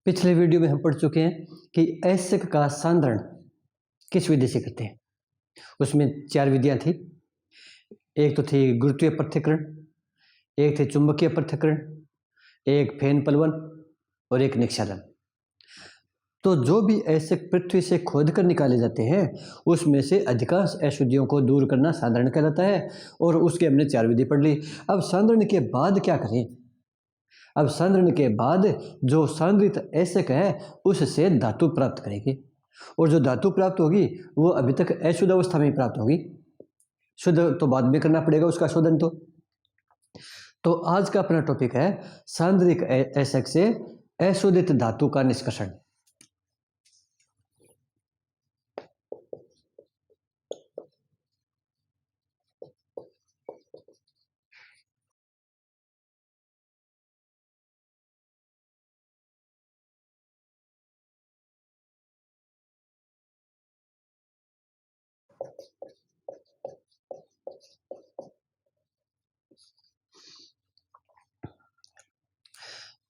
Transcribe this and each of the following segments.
पिछले वीडियो में हम पढ़ चुके हैं कि ऐसक का सांद्रण किस विधि से करते हैं। उसमें 4 विधियां थी। एक तो थी गुरुत्वीय पृथक्करण, एक थे चुंबकीय पृथक्करण, एक फेन पलवन और एक निक्षालन। तो जो भी ऐसक पृथ्वी से खोद कर निकाले जाते हैं उसमें से अधिकांश अशुद्धियों को दूर करना सांद्रण कहलाता है। और उसके हमने 4 विधि पढ़ ली। अब सांद्रण के बाद क्या करें? अब सांद्रण के बाद जो सांद्रित ऐसक है उससे धातु प्राप्त करेंगे, और जो धातु प्राप्त होगी वो अभी तक अशुद्ध अवस्था में प्राप्त होगी। शुद्ध तो बाद में करना पड़ेगा उसका शोधन। तो आज का अपना टॉपिक है सांद्रिक ऐसक से अशोधित धातु का निष्कर्षण।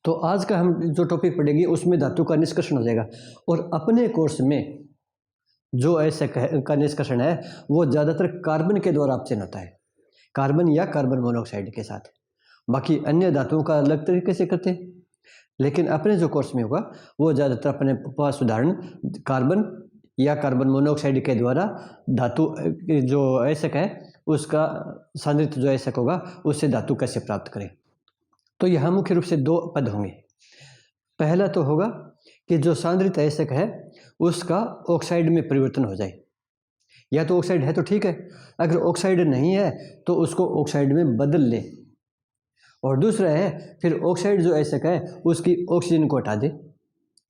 तो आज का हम जो टॉपिक पढ़ेंगे उसमें धातु का निष्कर्षण हो जाएगा। और अपने कोर्स में जो ऐसे का निष्कर्षण है वो ज़्यादातर कार्बन के द्वारा अपचयन होता है, कार्बन या कार्बन मोनोऑक्साइड के साथ। बाकी अन्य धातुओं का अलग तरीके से करते हैं, लेकिन अपने जो कोर्स में होगा वो ज़्यादातर अपने पास उदाहरण कार्बन या कार्बन मोनोऑक्साइड के द्वारा धातु जो ऐसक है उसका सांद्रित जो ऐसक होगा उससे धातु कैसे प्राप्त करें। तो यहाँ मुख्य रूप से 2 पद होंगे। पहला तो होगा कि जो सांद्रित ऐसक है उसका ऑक्साइड में परिवर्तन हो जाए। या तो ऑक्साइड है तो ठीक है, अगर ऑक्साइड नहीं है तो उसको ऑक्साइड में बदल ले। और दूसरा है फिर ऑक्साइड जो ऐसक है उसकी ऑक्सीजन को हटा दे,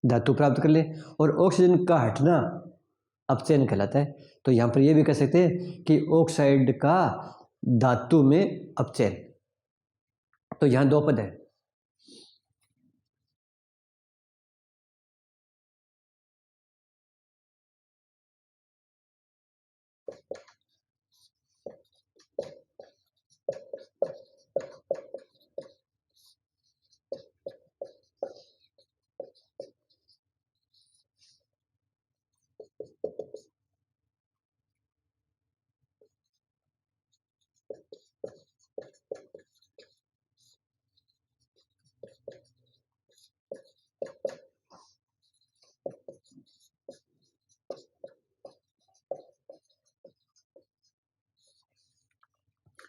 धातु प्राप्त कर ले। और ऑक्सीजन का हटना अपचयन कहलाता है। तो यहाँ पर ये भी कह सकते हैं कि ऑक्साइड का धातु में अपचयन। तो यहाँ 2 पद है।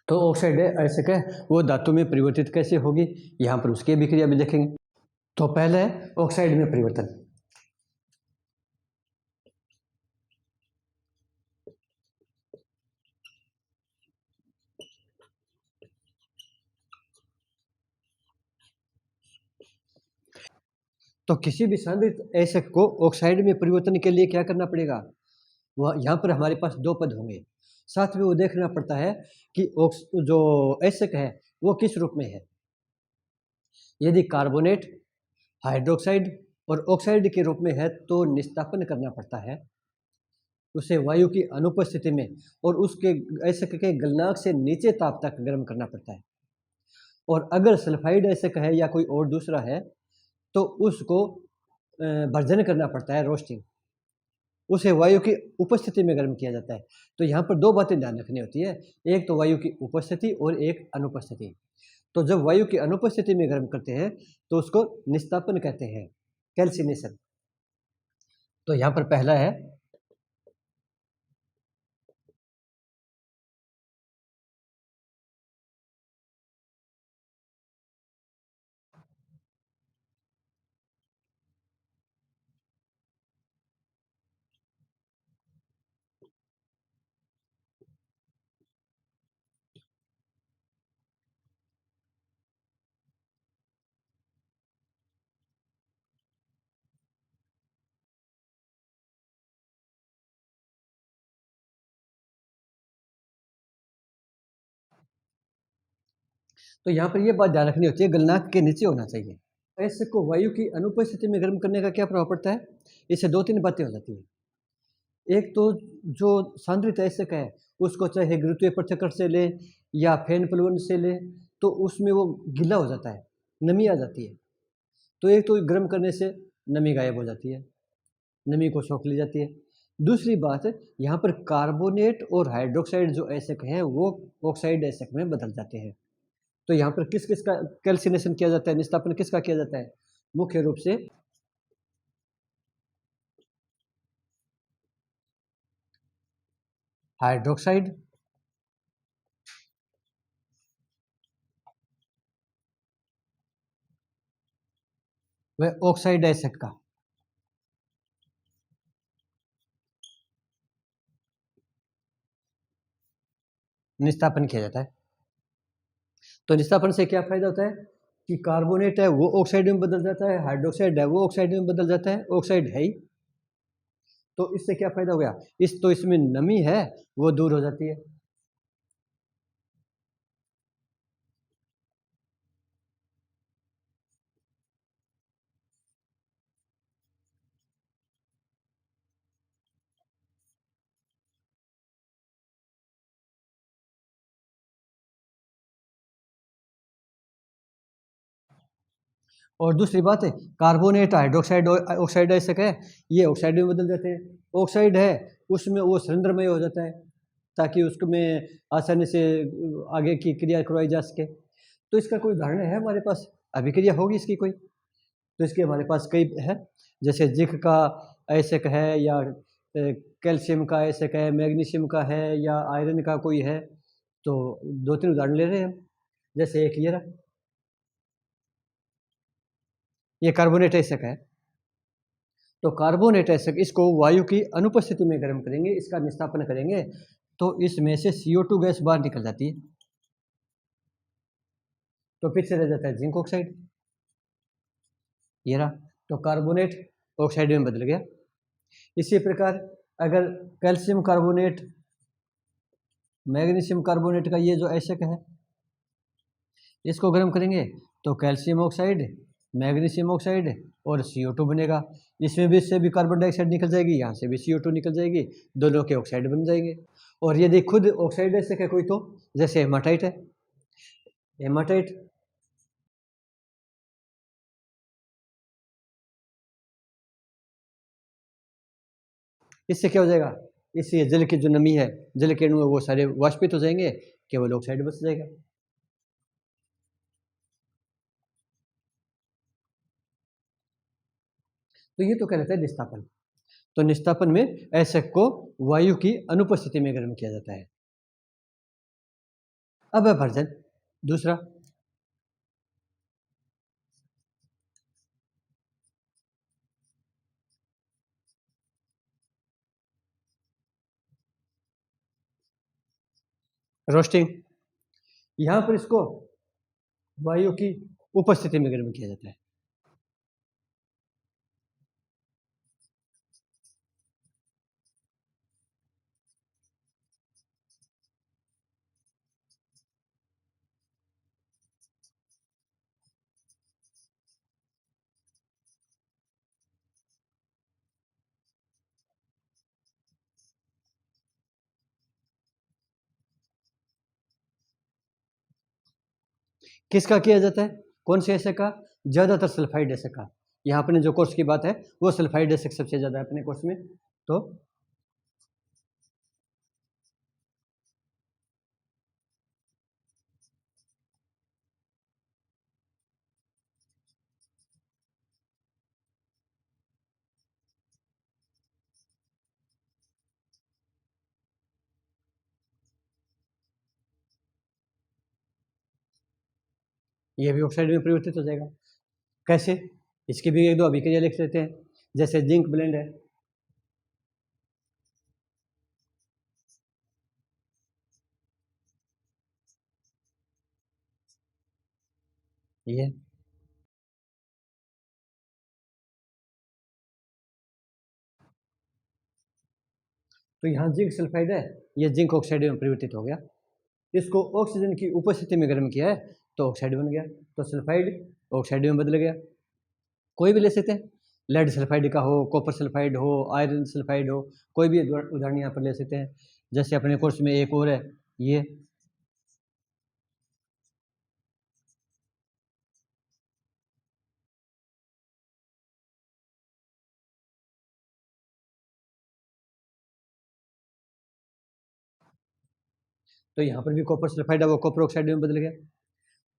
तो ऑक्साइड ऐसक है वो धातु में परिवर्तित कैसे होगी, यहाँ पर उसकी अभिक्रिया भी देखेंगे। तो पहले है ऑक्साइड में परिवर्तन। तो किसी भी सांद्रित ऐसक को ऑक्साइड में परिवर्तन के लिए क्या करना पड़ेगा? वह यहाँ पर हमारे पास 2 पद होंगे। साथ में वो देखना पड़ता है कि जो ऐसक है वो किस रूप में है। यदि कार्बोनेट, हाइड्रोक्साइड और ऑक्साइड के रूप में है तो निस्तापन करना पड़ता है उसे वायु की अनुपस्थिति में, और उसके ऐसक के गलनांक से नीचे ताप तक गर्म करना पड़ता है। और अगर सल्फाइड ऐसक है या कोई और दूसरा है तो उसको भर्जन करना पड़ता है, रोस्टिंग। उसे वायु की उपस्थिति में गर्म किया जाता है। तो यहाँ पर 2 बातें ध्यान रखनी होती है, एक तो वायु की उपस्थिति और एक अनुपस्थिति। तो जब वायु की अनुपस्थिति में गर्म करते हैं तो उसको निस्तापन कहते हैं, कैल्सिनेशन। तो यहाँ पर पहला है तो यहाँ पर ये बात ध्यान रखनी होती है, गलनांक के नीचे होना चाहिए। ऐसे को वायु की अनुपस्थिति में गर्म करने का क्या प्रभाव पड़ता है? इससे 2-3 बातें हो जाती है। एक तो जो सांद्रित ऐसक है उसको चाहे गुरुत्वीय पृथक्करण से ले या फेन प्लवन से ले तो उसमें वो गीला हो जाता है, नमी आ जाती है। तो एक तो गर्म करने से नमी गायब हो जाती है, नमी को सोख ली जाती है। दूसरी बात, यहाँ पर कार्बोनेट और हाइड्रोक्साइड जो एसिड हैं वो ऑक्साइड एसिड में बदल जाते हैं। तो यहाँ पर किस किस का कैल्सिनेशन किया जाता है, निस्तापन किसका किया जाता है? मुख्य रूप से हाइड्रोक्साइड व ऑक्साइड एसिड का। निस्तापन किया जाता है। तो निस्तापन से क्या फायदा होता है कि कार्बोनेट है वो ऑक्साइड में बदल जाता है, हाइड्रोक्साइड है वो ऑक्साइड में बदल जाता है, ऑक्साइड है ही। तो इससे क्या फायदा हो गया, इसमें नमी है वो दूर हो जाती है। और दूसरी बात है, कार्बोनेट हाइड्रोक्साइड ऑक्साइड एसिड है, ये ऑक्साइड में बदल जाते हैं। ऑक्साइड है उसमें वो सलिंद्रमय हो जाता है ताकि उसमें आसानी से आगे की क्रिया करवाई जा सके। तो इसका कोई उदाहरण है हमारे पास, अभिक्रिया होगी इसकी कोई? तो इसके हमारे पास कई है, जैसे जिंक का एसिड है, या कैल्शियम का एसिड है, मैग्नीशियम का है, या आयरन का कोई है। तो दो तीन उदाहरण ले रहे हैं हम। जैसे एक ये रहा, ये कार्बोनेट एसिड है। तो कार्बोनेट एसिड इसको वायु की अनुपस्थिति में गर्म करेंगे, इसका निस्तापन करेंगे, तो इसमें से CO2 गैस बाहर निकल जाती है। तो फिर से रह जाता है जिंक ऑक्साइड, ये रहा। तो कार्बोनेट ऑक्साइड में बदल गया। इसी प्रकार अगर कैल्शियम कार्बोनेट, मैग्नीशियम कार्बोनेट का ये जो एसिड है, इसको गर्म करेंगे तो कैल्शियम ऑक्साइड, मैग्नीशियम ऑक्साइड और CO2 बनेगा। इसमें भी इससे भी कार्बन डाइऑक्साइड निकल जाएगी, यहाँ से भी CO2 निकल जाएगी, दोनों के ऑक्साइड बन जाएंगे। और यदि खुद ऑक्साइड एसिड है कोई, तो जैसे हेमाटाइट है, हेमाटाइट इससे क्या हो जाएगा, इससे जल की जो नमी है, जल के अणु है वो सारे वाष्पित हो जाएंगे, केवल ऑक्साइड बच जाएगा। तो ये तो कहलाता है निस्तापन। तो निस्तापन में एसिड को वायु की अनुपस्थिति में गर्म किया जाता है। अब है वर्जन दूसरा, रोस्टिंग। यहाँ पर इसको वायु की उपस्थिति में गर्म किया जाता है। किसका किया जाता है, कौन से एसिड का? ज़्यादातर सल्फाइड एसिड का। यहाँ अपने जो कोर्स की बात है वो सल्फाइड एसिड सबसे ज़्यादा है अपने कोर्स में। तो ये भी ऑक्साइड में परिवर्तित हो जाएगा। कैसे? इसकी भी एक दो अभिक्रिया लिख लेते हैं। जैसे जिंक ब्लेंड है, ये तो यहाँ जिंक सल्फाइड है, ये जिंक ऑक्साइड में परिवर्तित हो गया। इसको ऑक्सीजन की उपस्थिति में गर्म किया है तो ऑक्साइड बन गया। तो सल्फाइड ऑक्साइड में बदल गया। कोई भी ले सकते हैं, लेड सल्फाइड का हो, कॉपर सल्फाइड हो, आयरन सल्फाइड हो, कोई भी उदाहरण यहाँ पर ले सकते हैं। जैसे अपने कोर्स में एक और है, ये तो यहाँ पर भी कॉपर सल्फाइड है वो कॉपर ऑक्साइड में बदल गया।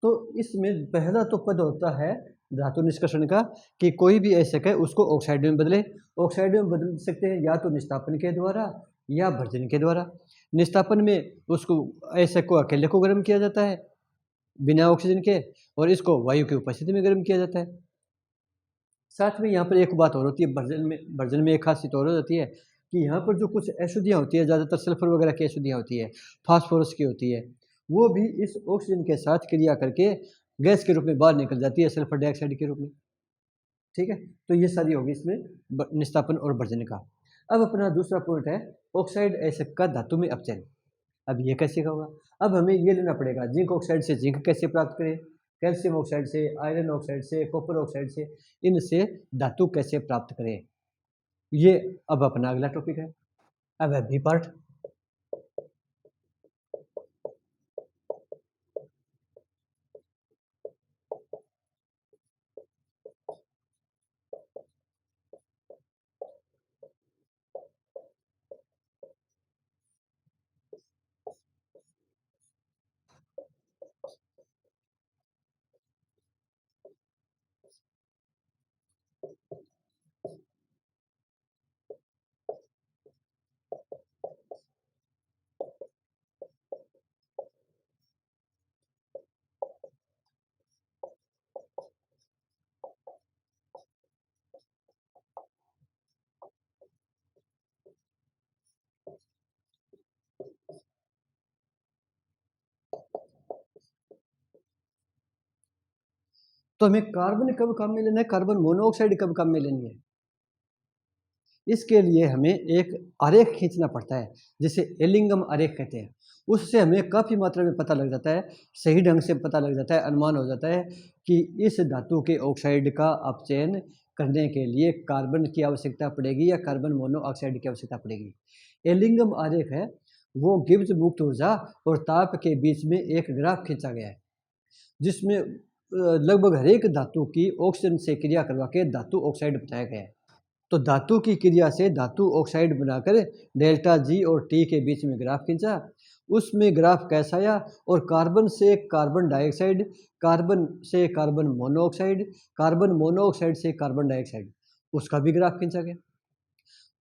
तो इसमें पहला तो पद होता है धातु निष्कर्षण का कि कोई भी ऐसे है उसको ऑक्साइड में बदले। ऑक्साइड में बदल सकते हैं या तो निस्तापन के द्वारा या भर्जन के द्वारा। निस्तापन में उसको ऐसे को अकेले को गर्म किया जाता है बिना ऑक्सीजन के, और इसको वायु की उपस्थिति में गर्म किया जाता है। साथ में यहाँ पर एक बात और होती है, भर्जन में एक खासियत और हो जाती है कि यहाँ पर जो कुछ अशुद्धियाँ होती है, ज़्यादातर सल्फर वगैरह की अशुद्धियाँ होती है, फास्फोरस की होती है, वो भी इस ऑक्सीजन के साथ क्रिया करके गैस के रूप में बाहर निकल जाती है, सल्फर डाइऑक्साइड के रूप में। ठीक है, तो ये सारी होगी इसमें निस्तापन और भर्जन का। अब अपना दूसरा पॉइंट है ऑक्साइड एसिड का धातु में अपचयन। अब ये कैसे होगा? अब हमें ये लेना पड़ेगा जिंक ऑक्साइड से जिंक कैसे प्राप्त करें, कैल्शियम ऑक्साइड से, आयरन ऑक्साइड से, कॉपर ऑक्साइड से, इनसे धातु कैसे प्राप्त करें, ये अब अपना अगला टॉपिक है। अब है बी पार्ट। तो हमें कार्बन कब काम में लेना है, कार्बन मोनोऑक्साइड कब काम में लेनी है, इसके लिए हमें एक आरेख खींचना पड़ता है जिसे एलिंगम आरेख कहते हैं। उससे हमें काफ़ी मात्रा में पता लग जाता है, सही ढंग से पता लग जाता है, अनुमान हो जाता है कि इस धातु के ऑक्साइड का अपचयन करने के लिए कार्बन की आवश्यकता पड़ेगी या कार्बन मोनोऑक्साइड की आवश्यकता पड़ेगी। एलिंगम आरेख है वो गिब्स मुक्त ऊर्जा और ताप के बीच में एक ग्राफ खींचा गया है जिसमें लगभग हर एक धातु की ऑक्सीजन से क्रिया करवा के धातु ऑक्साइड बताया गया है। तो धातु की क्रिया से धातु ऑक्साइड बनाकर डेल्टा जी और टी के बीच में ग्राफ खींचा। उसमें ग्राफ कैसा आया, और कार्बन से कार्बन डाइऑक्साइड, कार्बन से कार्बन मोनोऑक्साइड, कार्बन मोनोऑक्साइड से कार्बन डाइऑक्साइड, उसका भी ग्राफ खींचा गया।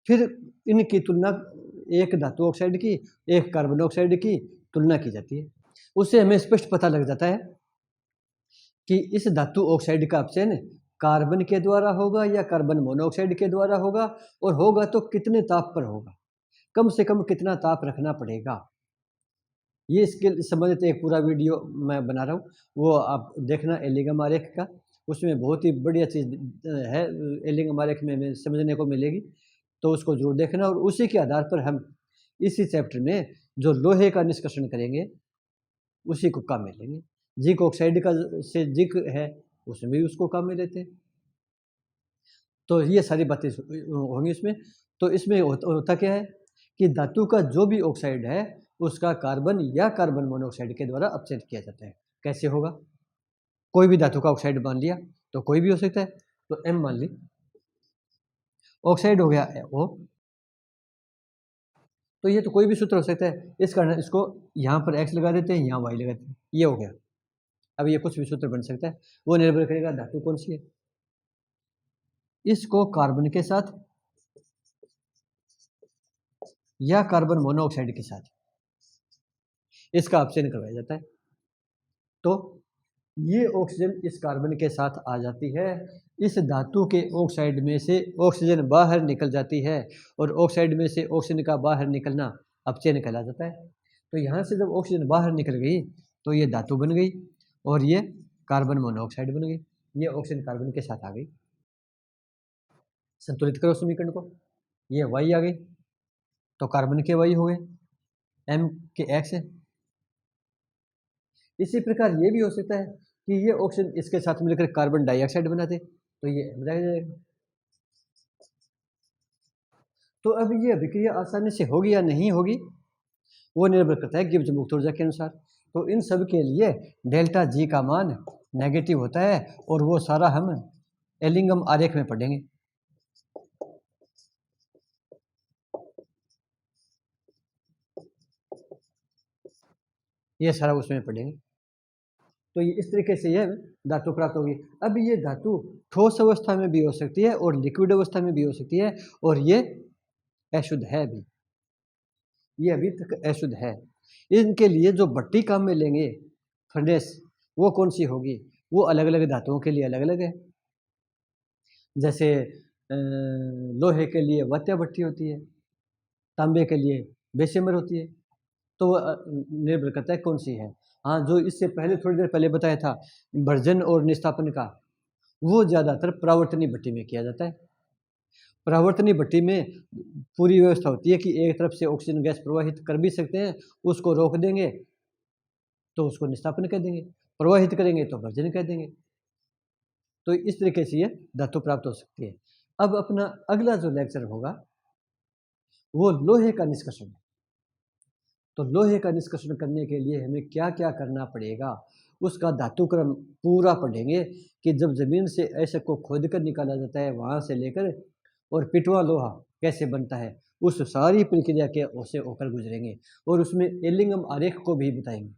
फिर इनकी तुलना एक धातु ऑक्साइड की एक कार्बन ऑक्साइड की तुलना की जाती है। उससे हमें स्पष्ट पता लग जाता है कि इस धातु ऑक्साइड का अपचयन कार्बन के द्वारा होगा या कार्बन मोनोऑक्साइड के द्वारा होगा, और होगा तो कितने ताप पर होगा, कम से कम कितना ताप रखना पड़ेगा। ये इसके संबंधित एक पूरा वीडियो मैं बना रहा हूँ, वो आप देखना एलिंगम आरेख का। उसमें बहुत ही बढ़िया चीज़ है, एलिंगम आरेख में हमें समझने को मिलेगी, तो उसको जरूर देखना। और उसी के आधार पर हम इसी चैप्टर में जो लोहे का निष्कर्षण करेंगे उसी को काम में लेंगे। जिंक ऑक्साइड का से जिंक है उसमें भी उसको काम में लेते हैं। तो ये सारी बातें होंगी इसमें। तो इसमें होता क्या है कि धातु का जो भी ऑक्साइड है उसका कार्बन या कार्बन मोनोऑक्साइड के द्वारा अपचयन किया जाता है। कैसे होगा? कोई भी धातु का ऑक्साइड मान लिया, तो कोई भी हो सकता है, तो M मान ली, ऑक्साइड हो गया O, तो ये तो कोई भी सूत्र हो सकता है। इस कारण इसको यहाँ पर X लगा देते हैं, यहाँ Y लगा देते हैं, ये हो गया। अब ये कुछ भी सूत्र बन सकता है, वो निर्भर करेगा धातु कौन सी है। इसको कार्बन के साथ या कार्बन मोनोऑक्साइड के साथ इसका अपचयन करवाया जाता है। तो ये ऑक्सीजन इस कार्बन के साथ आ जाती है, इस धातु के ऑक्साइड में से ऑक्सीजन बाहर निकल जाती है, और ऑक्साइड में से ऑक्सीजन का बाहर निकलना अपचयन कहला जाता है। तो यहाँ से जब ऑक्सीजन बाहर निकल गई तो ये धातु बन गई और ये कार्बन मोनोऑक्साइड बन गई, ये ऑक्सीजन कार्बन के साथ आ गई। संतुलित करो समीकरण को, ये Y आ गई तो कार्बन के Y हो गए, M के X है। इसी प्रकार ये भी हो सकता है कि ये ऑक्सीजन इसके साथ मिलकर कार्बन डाइऑक्साइड बनाते, तो ये M रह जाएगा। तो अब ये अभिक्रिया आसानी से होगी या नहीं होगी वो निर्भर करता है गिब्स मुक्त ऊर्जा के अनुसार। तो इन सब के लिए डेल्टा जी का मान नेगेटिव होता है, और वो सारा हम एलिंगम आरेख में पढ़ेंगे। ये सारा उसमें पढ़ेंगे। तो ये इस तरीके से ये धातु प्राप्त होगी। अब ये धातु ठोस अवस्था में भी हो सकती है और लिक्विड अवस्था में भी हो सकती है, और ये अशुद्ध है भी, ये अभी तक अशुद्ध है। इनके लिए जो भट्टी काम में लेंगे फर्नेस, वो कौन सी होगी, वो अलग अलग धातुओं के लिए अलग अलग है। जैसे लोहे के लिए वात्या भट्टी होती है, तांबे के लिए बेशेमर होती है। तो वो निर्भर करता है कौन सी है। हाँ, जो इससे पहले थोड़ी देर पहले बताया था भर्जन और निस्तापन का, वो ज़्यादातर परावर्तनी भट्टी में किया जाता है। परावर्तनी भट्टी में पूरी व्यवस्था होती है कि एक तरफ से ऑक्सीजन गैस प्रवाहित कर भी सकते हैं, उसको रोक देंगे तो उसको निस्तापन कह देंगे, प्रवाहित करेंगे तो भर्जन कह देंगे। तो इस तरीके से ये धातु प्राप्त हो सकती है। अब अपना अगला जो लेक्चर होगा वो लोहे का निष्कर्षण। तो लोहे का निष्कर्षण करने के लिए हमें क्या क्या करना पड़ेगा, उसका धातुक्रम पूरा पढ़ेंगे कि जब ज़मीन से ऐसे को खोद कर निकाला जाता है वहाँ से लेकर, और पिटवा लोहा कैसे बनता है, उस सारी प्रक्रिया के से होकर गुजरेंगे, और उसमें एलिंगम आरेख को भी बताएंगे।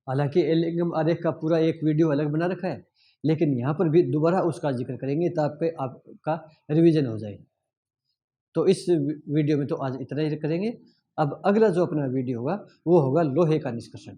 हालांकि एलिंगम आरेख का पूरा एक वीडियो अलग बना रखा है, लेकिन यहाँ पर भी दोबारा उसका जिक्र करेंगे ताकि आपका रिवीजन हो जाए। तो इस वीडियो में तो आज इतना ही करेंगे। अब अगला जो अपना वीडियो होगा वो होगा लोहे का निष्कर्षण।